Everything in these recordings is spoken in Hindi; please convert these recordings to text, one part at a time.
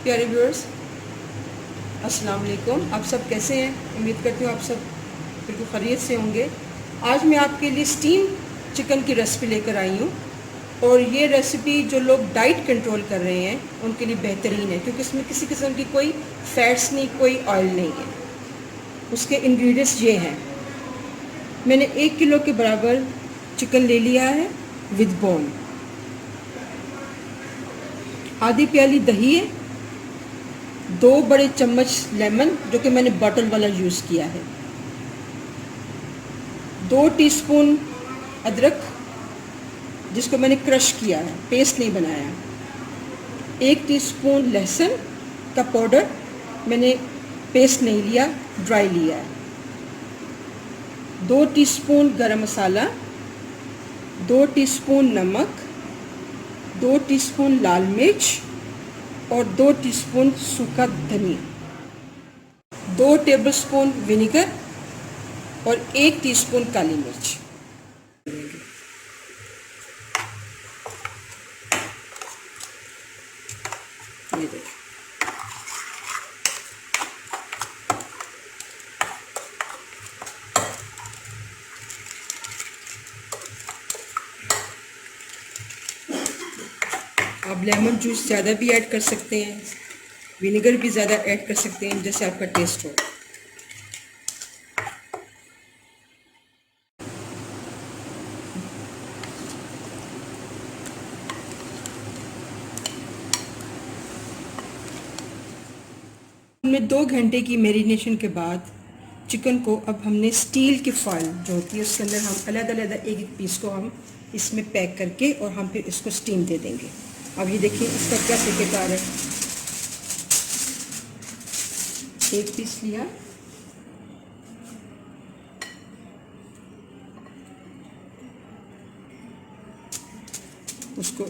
प्यारे व्यूअर्स, अस्सलाम वालेकुम। आप सब कैसे हैं? उम्मीद करती हूँ आप सब बिल्कुल खैरियत से होंगे। आज मैं आपके लिए स्टीम चिकन की रेसिपी लेकर आई हूँ और ये रेसिपी जो लोग डाइट कंट्रोल कर रहे हैं उनके लिए बेहतरीन है, क्योंकि इसमें किसी किस्म की कोई फैट्स नहीं, कोई ऑयल नहीं है। उसके इंग्रेडिएंट्स ये हैं। मैंने 1 किलो के बराबर चिकन ले लिया है विद बोन। आधी प्याली दही है, 2 बड़े चम्मच लेमन जो कि मैंने बॉटल वाला यूज़ किया है, 2 टीस्पून अदरक जिसको मैंने क्रश किया है, पेस्ट नहीं बनाया, 1 टीस्पून लहसुन का पाउडर, मैंने पेस्ट नहीं लिया, ड्राई लिया है, 2 टीस्पून गरम मसाला, 2 टीस्पून नमक, 2 टीस्पून लाल मिर्च और 2 टीस्पून सूखा धनिया, 2 टेबलस्पून विनेगर और 1 टीस्पून काली मिर्च। ये देखिए, आप लेमन जूस ज़्यादा भी ऐड कर सकते हैं, विनेगर भी ज़्यादा ऐड कर सकते हैं, जैसे आपका टेस्ट हो। हमने 2 घंटे की मैरिनेशन के बाद चिकन को अब हमने स्टील की फॉइल जो होती है उसके अंदर हम अलग-अलग एक एक पीस को हम इसमें पैक करके और हम फिर इसको स्टीम दे देंगे। अब ये देखिए इसका क्या तरीक़ेकार है। एक पीस लिया, उसको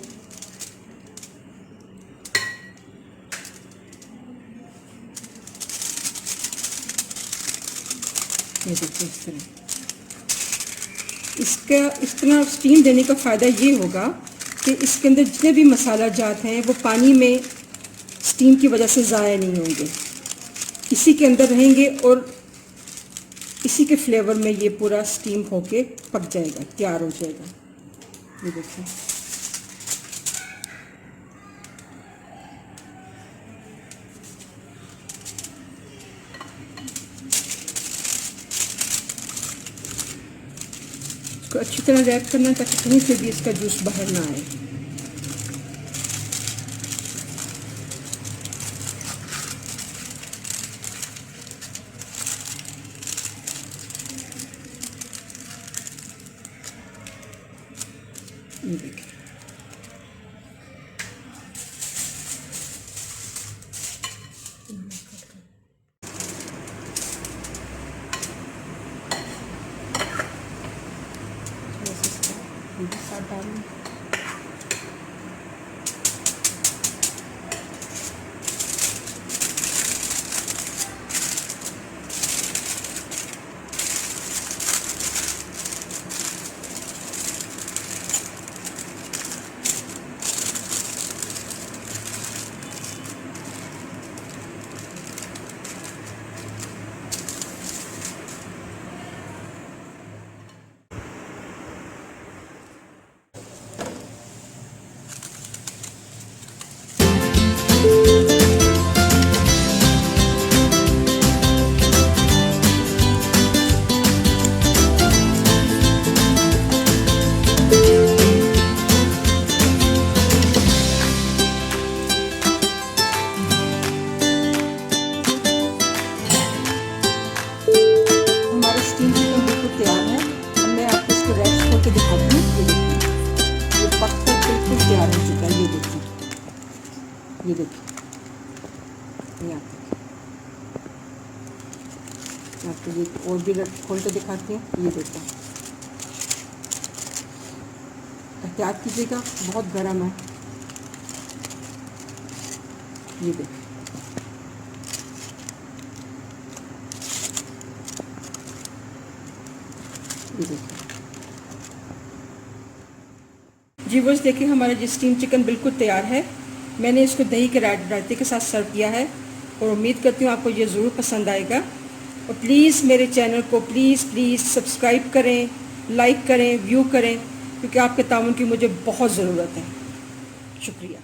ये देखिए इस तरह। इसका इतना स्टीम देने का फ़ायदा ये होगा कि इसके अंदर जितने भी मसाला जात हैं वो पानी में स्टीम की वजह से ज़ाया नहीं होंगे, इसी के अंदर रहेंगे और इसी के फ्लेवर में ये पूरा स्टीम होके पक जाएगा, तैयार हो जाएगा। ये देखिए, इसको अच्छी तरह रैप करना ताकि कहीं से भी इसका जूस बाहर ना आए। ये देखिए, साथ डालूँ। दिखाती हूँ। ये देखिए, ये पक कर बिल्कुल तैयार हो चुका है। ये देखिए, ये देखिए, यहाँ आपको ये और भी खोल के दिखाती हूँ। ये देखो, एहतियात कीजिएगा, बहुत गर्म है। ये देखिए, ये देखिए जी, बस देखिए हमारा जी स्टीम चिकन बिल्कुल तैयार है। मैंने इसको दही के रायते के साथ सर्व किया है और उम्मीद करती हूँ आपको ये ज़रूर पसंद आएगा। और प्लीज़ मेरे चैनल को प्लीज़ सब्सक्राइब करें, लाइक करें, व्यू करें, क्योंकि आपके ताउन की मुझे बहुत ज़रूरत है। शुक्रिया।